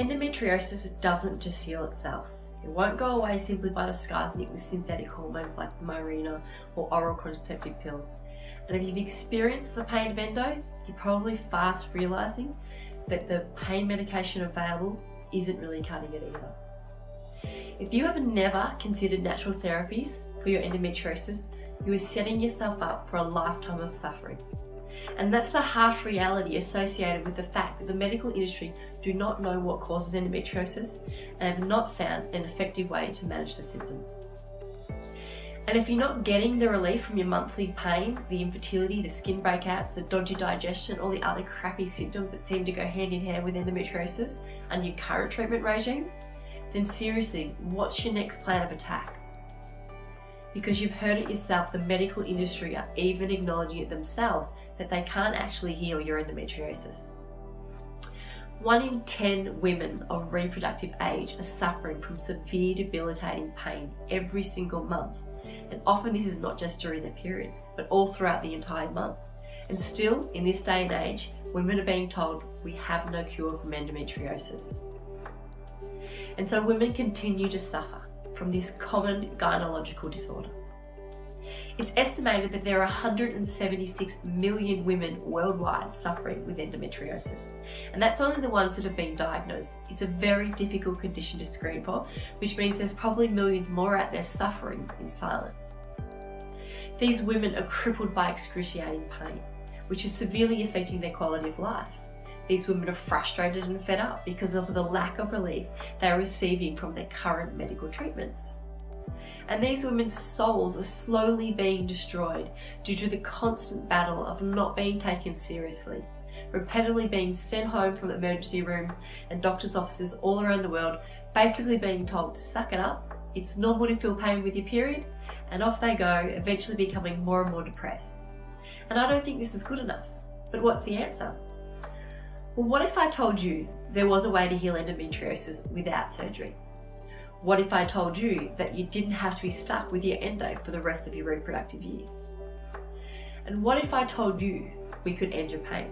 Endometriosis doesn't just heal itself. It won't go away simply by disguising it with synthetic hormones like Mirena or oral contraceptive pills. And if you've experienced the pain of endo, you're probably fast realising that the pain medication available isn't really cutting it either. If you have never considered natural therapies for your endometriosis, you are setting yourself up for a lifetime of suffering. And that's the harsh reality associated with the fact that the medical industry do not know what causes endometriosis and have not found an effective way to manage the symptoms. And if you're not getting the relief from your monthly pain, the infertility, the skin breakouts, the dodgy digestion, all the other crappy symptoms that seem to go hand in hand with endometriosis under your current treatment regime, then seriously, what's your next plan of attack? Because you've heard it yourself, the medical industry are even acknowledging it themselves that they can't actually heal your endometriosis. 1 in 10 women of reproductive age are suffering from severe debilitating pain every single month. And often this is not just during their periods, but all throughout the entire month. And still, in this day and age, women are being told we have no cure from endometriosis. And so women continue to suffer from this common gynecological disorder. It's estimated that there are 176 million women worldwide suffering with endometriosis, and that's only the ones that have been diagnosed. It's a very difficult condition to screen for, which means there's probably millions more out there suffering in silence. These women are crippled by excruciating pain, which is severely affecting their quality of life. These women are frustrated and fed up because of the lack of relief they are receiving from their current medical treatments. And these women's souls are slowly being destroyed due to the constant battle of not being taken seriously, repeatedly being sent home from emergency rooms and doctors' offices all around the world, basically being told to suck it up, it's normal to feel pain with your period, and off they go, eventually becoming more and more depressed. And I don't think this is good enough. But what's the answer? Well, what if I told you there was a way to heal endometriosis without surgery? What if I told you that you didn't have to be stuck with your endo for the rest of your reproductive years? And what if I told you we could end your pain?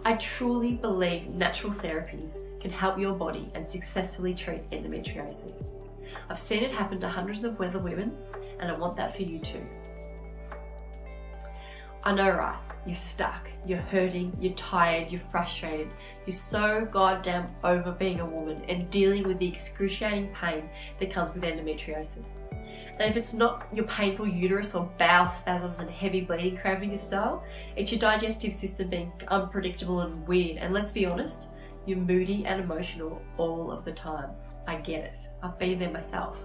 I truly believe natural therapies can help your body and successfully treat endometriosis. I've seen it happen to hundreds of other women, and I want that for you too. I know, right? You're stuck, you're hurting, you're tired, you're frustrated, you're so goddamn over being a woman and dealing with the excruciating pain that comes with endometriosis. And if it's not your painful uterus or bowel spasms and heavy bleeding cramping your style, it's your digestive system being unpredictable and weird. And let's be honest, you're moody and emotional all of the time. I get it, I've been there myself.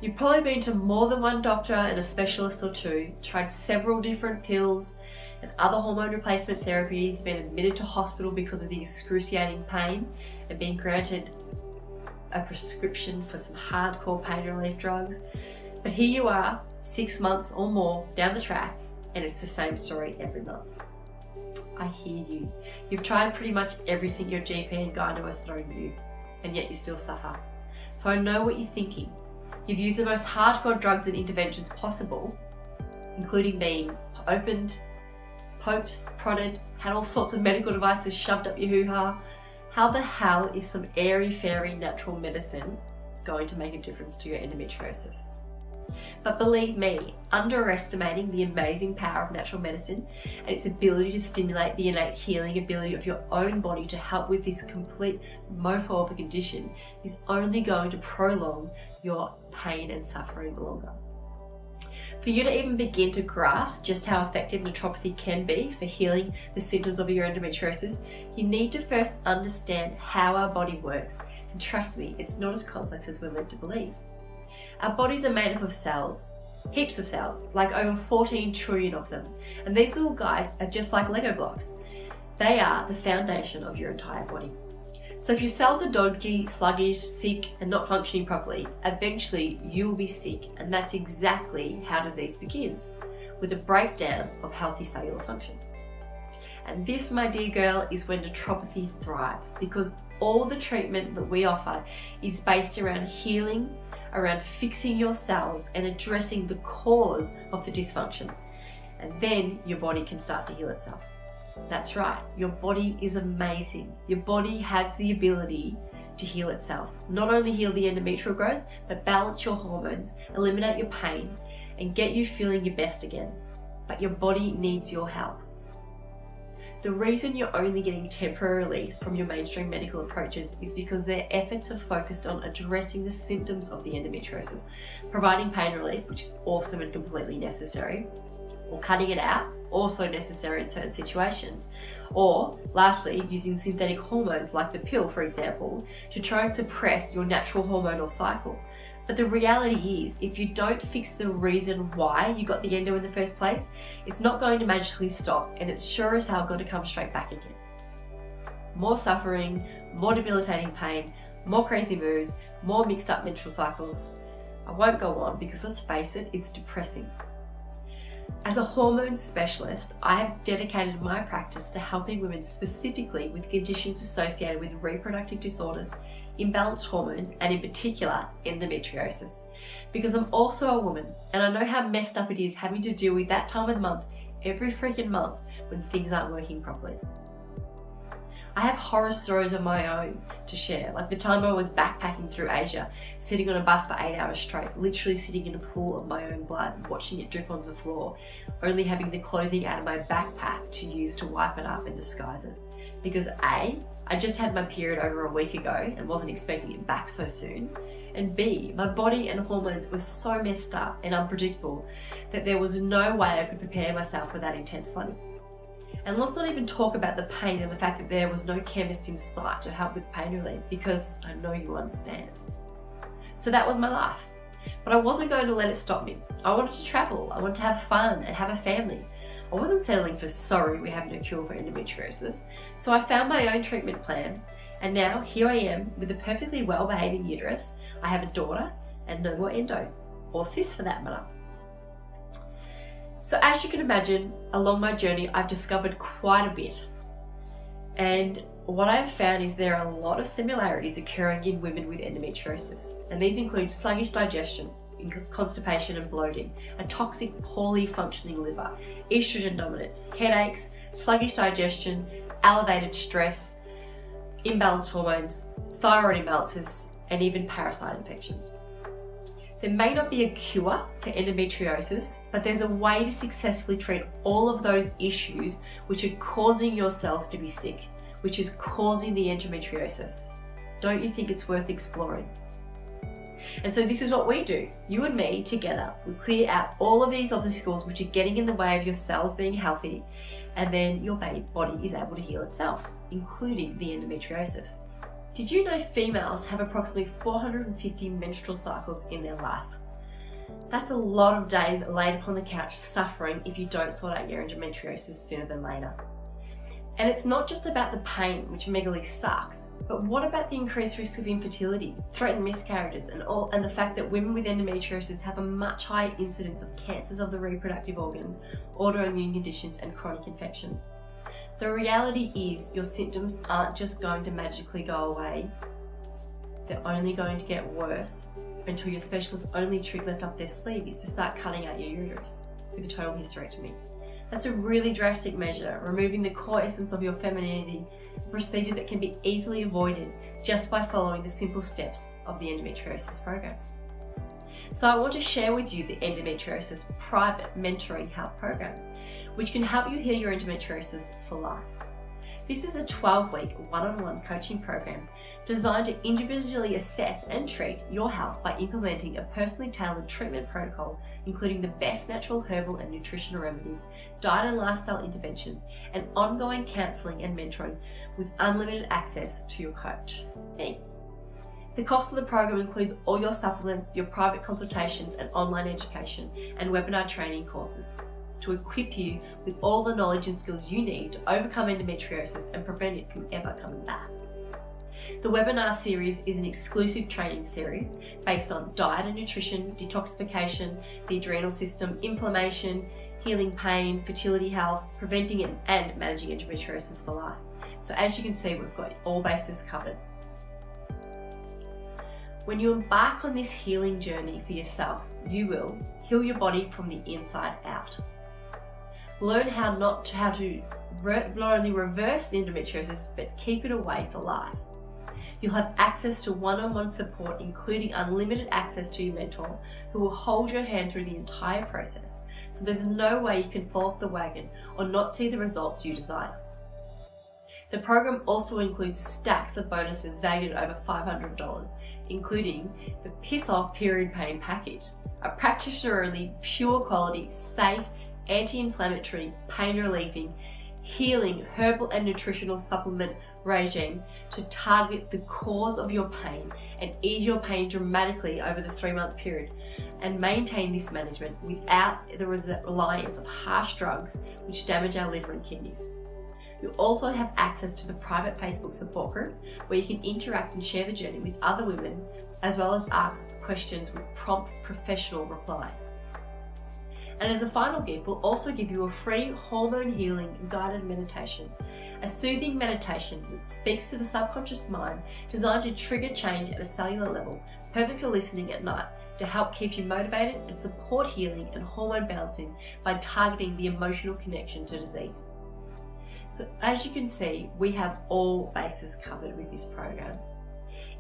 You've probably been to more than one doctor and a specialist or two, tried several different pills and other hormone replacement therapies, been admitted to hospital because of the excruciating pain, and been granted a prescription for some hardcore pain relief drugs. But here you are, 6 months or more down the track, and it's the same story every month. I hear you. You've tried pretty much everything your GP and gyno has thrown you, and yet you still suffer. So I know what you're thinking. You've used the most hardcore drugs and interventions possible, including being opened, poked, prodded, had all sorts of medical devices shoved up your hoo-ha. How the hell is some airy-fairy natural medicine going to make a difference to your endometriosis? But believe me, underestimating the amazing power of natural medicine and its ability to stimulate the innate healing ability of your own body to help with this complete mofo of a condition is only going to prolong your pain and suffering longer. For you to even begin to grasp just how effective naturopathy can be for healing the symptoms of your endometriosis, you need to first understand how our body works. And trust me, it's not as complex as we're led to believe. Our bodies are made up of cells, heaps of cells, like over 14 trillion of them. And these little guys are just like Lego blocks. They are the foundation of your entire body. So if your cells are dodgy, sluggish, sick, and not functioning properly, eventually you will be sick. And that's exactly how disease begins, with a breakdown of healthy cellular function. And this, my dear girl, is when naturopathy thrives, because all the treatment that we offer is based around healing, around fixing your cells and addressing the cause of the dysfunction. And then your body can start to heal itself. That's right, your body is amazing. Your body has the ability to heal itself. Not only heal the endometrial growth, but balance your hormones, eliminate your pain, and get you feeling your best again. But your body needs your help. The reason you're only getting temporary relief from your mainstream medical approaches is because their efforts are focused on addressing the symptoms of the endometriosis, providing pain relief, which is awesome and completely necessary, or cutting it out, also necessary in certain situations, or lastly, using synthetic hormones like the pill, for example, to try and suppress your natural hormonal cycle. But the reality is, if you don't fix the reason why you got the endo in the first place, it's not going to magically stop, and it's sure as hell going to come straight back again. More suffering, more debilitating pain, more crazy moods, more mixed up menstrual cycles. I won't go on because let's face it, it's depressing. As a hormone specialist, I have dedicated my practice to helping women specifically with conditions associated with reproductive disorders, imbalanced hormones, and in particular, endometriosis. Because I'm also a woman, and I know how messed up it is having to deal with that time of the month, every freaking month, when things aren't working properly. I have horror stories of my own to share, like the time I was backpacking through Asia, sitting on a bus for 8 hours straight, literally sitting in a pool of my own blood, watching it drip onto the floor, only having the clothing out of my backpack to use to wipe it up and disguise it. Because A, I just had my period over a week ago and wasn't expecting it back so soon, and B, my body and hormones were so messed up and unpredictable that there was no way I could prepare myself for that intense flooding. And let's not even talk about the pain and the fact that there was no chemist in sight to help with pain relief, because I know you understand. So that was my life. But I wasn't going to let it stop me. I wanted to travel, I wanted to have fun and have a family. I wasn't settling for sorry we have no cure for endometriosis. So I found my own treatment plan, and now here I am with a perfectly well-behaving uterus. I have a daughter and no more endo, or cysts for that matter. So as you can imagine, along my journey, I've discovered quite a bit. And what I've found is there are a lot of similarities occurring in women with endometriosis. And these include sluggish digestion, constipation and bloating, a toxic, poorly functioning liver, estrogen dominance, headaches, sluggish digestion, elevated stress, imbalanced hormones, thyroid imbalances, and even parasite infections. There may not be a cure for endometriosis, but there's a way to successfully treat all of those issues which are causing your cells to be sick, which is causing the endometriosis. Don't you think it's worth exploring? And so this is what we do. You and me together, we clear out all of these obstacles which are getting in the way of your cells being healthy, and then your body is able to heal itself, including the endometriosis. Did you know females have approximately 450 menstrual cycles in their life? That's a lot of days laid upon the couch suffering if you don't sort out your endometriosis sooner than later. And it's not just about the pain, which megally sucks, but what about the increased risk of infertility, threatened miscarriages, and the fact that women with endometriosis have a much higher incidence of cancers of the reproductive organs, autoimmune conditions, and chronic infections? The reality is your symptoms aren't just going to magically go away. They're only going to get worse until your specialist's only trick left up their sleeve is to start cutting out your uterus with a total hysterectomy. That's a really drastic measure, removing the core essence of your femininity, a procedure that can be easily avoided just by following the simple steps of the endometriosis program. So I want to share with you the endometriosis private mentoring health program, which can help you heal your endometriosis for life. This is a 12-week one-on-one coaching program designed to individually assess and treat your health by implementing a personally tailored treatment protocol, including the best natural herbal and nutritional remedies, diet and lifestyle interventions, and ongoing counselling and mentoring with unlimited access to your coach, me. The cost of the program includes all your supplements, your private consultations and online education, and webinar training courses to equip you with all the knowledge and skills you need to overcome endometriosis and prevent it from ever coming back. The webinar series is an exclusive training series based on diet and nutrition, detoxification, the adrenal system, inflammation, healing pain, fertility health, preventing it and managing endometriosis for life. So as you can see, we've got all bases covered. When you embark on this healing journey for yourself, you will heal your body from the inside out. Learn how to not only reverse the endometriosis, but keep it away for life. You'll have access to one-on-one support, including unlimited access to your mentor, who will hold your hand through the entire process, so there's no way you can fall off the wagon or not see the results you desire. The program also includes stacks of bonuses valued at over $500, including the Piss Off Period Pain Package, a practitioner-only, pure quality, safe, anti-inflammatory, pain-relieving, healing, herbal and nutritional supplement regime to target the cause of your pain and ease your pain dramatically over the 3-month period, and maintain this management without the reliance of harsh drugs which damage our liver and kidneys. You also have access to the private Facebook support group where you can interact and share the journey with other women, as well as ask questions with prompt professional replies. And as a final gift, we'll also give you a free hormone healing guided meditation, a soothing meditation that speaks to the subconscious mind, designed to trigger change at a cellular level, perfect for listening at night, to help keep you motivated and support healing and hormone balancing by targeting the emotional connection to disease. So as you can see, we have all bases covered with this program.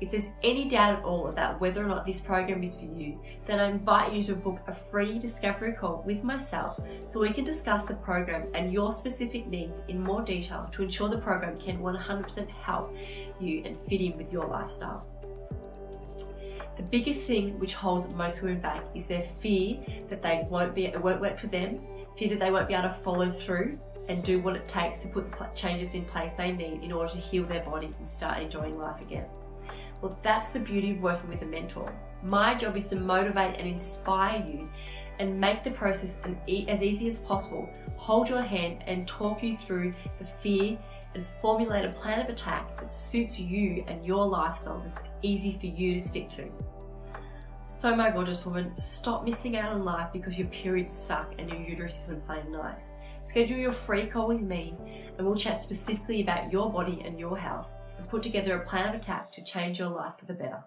If there's any doubt at all about whether or not this program is for you, then I invite you to book a free discovery call with myself so we can discuss the program and your specific needs in more detail to ensure the program can 100% help you and fit in with your lifestyle. The biggest thing which holds most women back is their fear that it won't work for them, fear that they won't be able to follow through and do what it takes to put the changes in place they need in order to heal their body and start enjoying life again. Well, that's the beauty of working with a mentor. My job is to motivate and inspire you and make the process as easy as possible, hold your hand and talk you through the fear and formulate a plan of attack that suits you and your lifestyle that's easy for you to stick to. So my gorgeous woman, stop missing out on life because your periods suck and your uterus isn't playing nice. Schedule your free call with me and we'll chat specifically about your body and your health and put together a plan of attack to change your life for the better.